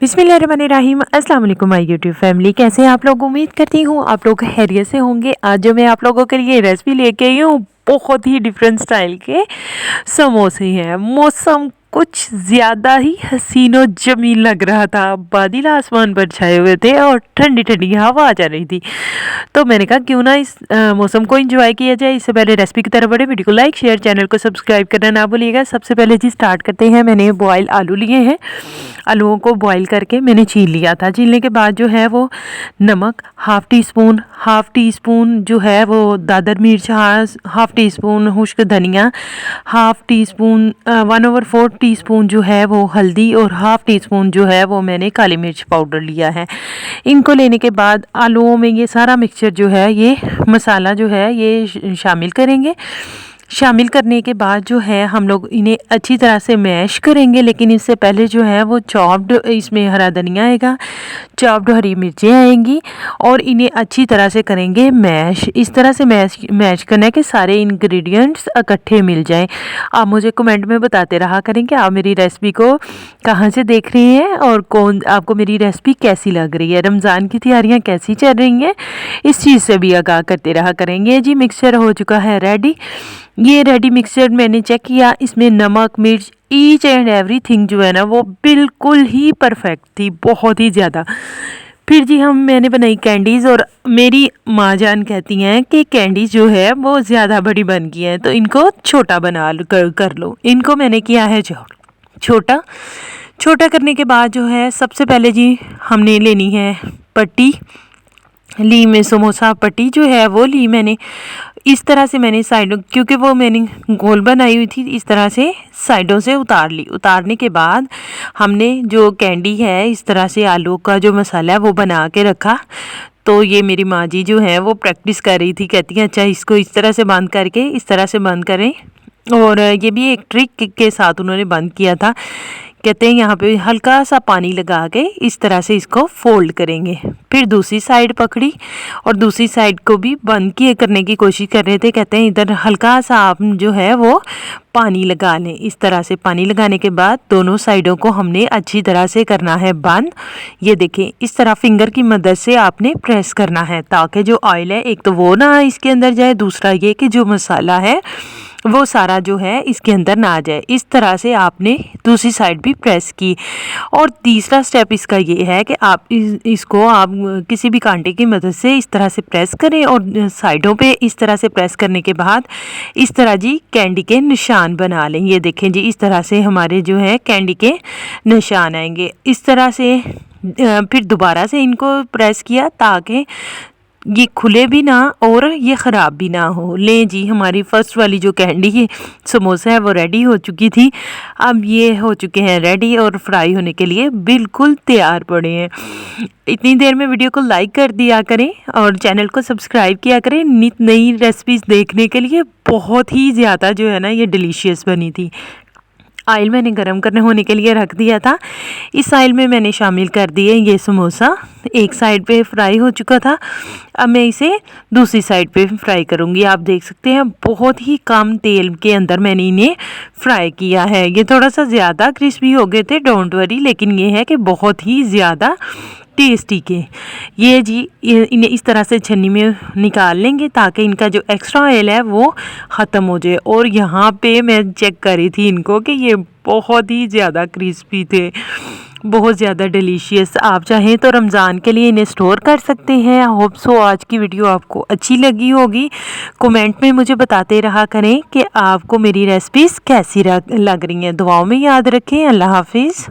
बिस्मिल्लाहिर्रहमानिर्रहीम। अस्सलाम वालेकुम माय यूट्यूब फैमिली, कैसे हैं आप लोग। उम्मीद करती हूँ आप लोग खैरियत से होंगे। आज जो मैं आप लोगों के लिए रेसिपी लेके आई हूँ, बहुत ही डिफरेंट स्टाइल के समोसे हैं। मौसम कुछ ज़्यादा ही हसीन और जमील लग रहा था। बादल आसमान पर छाए हुए थे और ठंडी ठंडी हवा आ जा रही थी। तो मैंने कहा क्यों ना इस मौसम को एंजॉय किया जाए। इससे पहले रेसिपी की तरफ बढ़े, वीडियो को लाइक शेयर, चैनल को सब्सक्राइब करना ना भूलिएगा। सबसे पहले जी स्टार्ट करते हैं। मैंने बॉयल आलू लिए हैं। आलूओं को बॉईल करके मैंने छील लिया था। छीलने के बाद जो है वो नमक हाफ़ टी स्पून जो है वो दादर मिर्च, हाफ़ टी स्पून खुश्क धनिया, half tea spoon 1/4 tea spoon जो है वो हल्दी और हाफ़ टी स्पून जो है वो मैंने काली मिर्च पाउडर लिया है। इनको लेने के बाद आलूओं में ये सारा मिक्सचर जो है, ये मसाला जो है ये शामिल करेंगे। शामिल करने के बाद जो है हम लोग इन्हें अच्छी तरह से मैश करेंगे। लेकिन इससे पहले जो है वो चॉप्ड इसमें हरा धनिया आएगा, चॉप्ड हरी मिर्चें आएंगी और इन्हें अच्छी तरह से करेंगे मैश। इस तरह से मैश करना है कि सारे इंग्रेडिएंट्स इकट्ठे मिल जाएं। आप मुझे कमेंट में बताते रहा करें कि आप मेरी रेसिपी को कहाँ से देख रही हैं और कौन आपको मेरी रेसिपी कैसी लग रही है। रमज़ान की तैयारियाँ कैसी चल रही हैं, इस चीज़ से भी आगाह करते रहा करेंगे। जी मिक्सचर हो चुका है रेडी। ये रेडी मिक्सचर मैंने चेक किया, इसमें नमक मिर्च ईच एंड एवरीथिंग जो है ना वो बिल्कुल ही परफेक्ट थी, बहुत ही ज़्यादा। फिर जी मैंने बनाई कैंडीज़ और मेरी माँ जान कहती हैं कि कैंडीज़ जो है वो ज़्यादा बड़ी बन गई हैं तो इनको छोटा कर लो। इनको मैंने किया है छोटा। छोटा करने के बाद जो है सबसे पहले जी हमने लेनी है पट्टी। ली में समोसा पट्टी जो है वो ली मैंने। इस तरह से मैंने साइडों, क्योंकि वो मैंने गोल बनाई हुई थी, इस तरह से साइडों से उतार ली। उतारने के बाद हमने जो कैंडी है इस तरह से आलू का जो मसाला है वो बना के रखा। तो ये मेरी माँ जी जो है वो प्रैक्टिस कर रही थी, कहती हैं अच्छा इसको इस तरह से बंद करके इस तरह से बंद करें। और ये भी एक ट्रिक के साथ उन्होंने बंद किया था। कहते हैं यहाँ पे हल्का सा पानी लगा के इस तरह से इसको फोल्ड करेंगे। फिर दूसरी साइड पकड़ी और दूसरी साइड को भी बंद किए करने की कोशिश कर रहे थे। कहते हैं इधर हल्का सा आप जो है वो पानी लगा लें। इस तरह से पानी लगाने के बाद दोनों साइडों को हमने अच्छी तरह से करना है बंद। ये देखें इस तरह फिंगर की मदद से आपने प्रेस करना है ताकि जो ऑयल है एक तो वो ना इसके अंदर जाए, दूसरा ये कि जो मसाला है वो सारा जो है इसके अंदर ना आ जाए। इस तरह से आपने दूसरी साइड भी प्रेस की। और तीसरा स्टेप इसका ये है कि आप इसको आप किसी भी कांटे की मदद से इस तरह से प्रेस करें और साइडों पे इस तरह से प्रेस करने के बाद इस तरह जी कैंडी के निशान बना लें। ये देखें जी इस तरह से हमारे जो है कैंडी के निशान आएंगे। इस तरह से फिर दोबारा से इनको प्रेस किया ताकि ये खुले भी ना और ये ख़राब भी ना हो। ले जी हमारी फ़र्स्ट वाली जो कैंडी है समोसा है वो रेडी हो चुकी थी। अब ये हो चुके हैं रेडी और फ्राई होने के लिए बिल्कुल तैयार पड़े हैं। इतनी देर में वीडियो को लाइक कर दिया करें और चैनल को सब्सक्राइब किया करें नित नई रेसिपीज़ देखने के लिए। बहुत ही ज़्यादा जो है ना ये डिलीशियस बनी थी। ऑयल मैंने गरम करने होने के लिए रख दिया था। इस ऑयल में मैंने शामिल कर दिए ये समोसा। एक साइड पे फ्राई हो चुका था, अब मैं इसे दूसरी साइड पे फ्राई करूँगी। आप देख सकते हैं बहुत ही कम तेल के अंदर मैंने इन्हें फ्राई किया है। ये थोड़ा सा ज़्यादा क्रिस्पी हो गए थे, डोंट वरी, लेकिन ये है कि बहुत ही ज़्यादा टेस्टी के। ये जी इन्हें इस तरह से छन्नी में निकाल लेंगे ताकि इनका जो एक्स्ट्रा ऑयल है वो ख़त्म हो जाए। और यहाँ पे मैं चेक कर रही थी इनको कि ये बहुत ही ज़्यादा क्रिस्पी थे, बहुत ज़्यादा डिलीशियस। आप चाहें तो रमज़ान के लिए इन्हें स्टोर कर सकते हैं। होप सो आज की वीडियो आपको अच्छी लगी होगी। कमेंट में मुझे बताते रहा करें कि आपको मेरी रेसिपीज़ कैसी लग रही हैं। दुआओं में याद रखें। अल्लाह हाफिज़।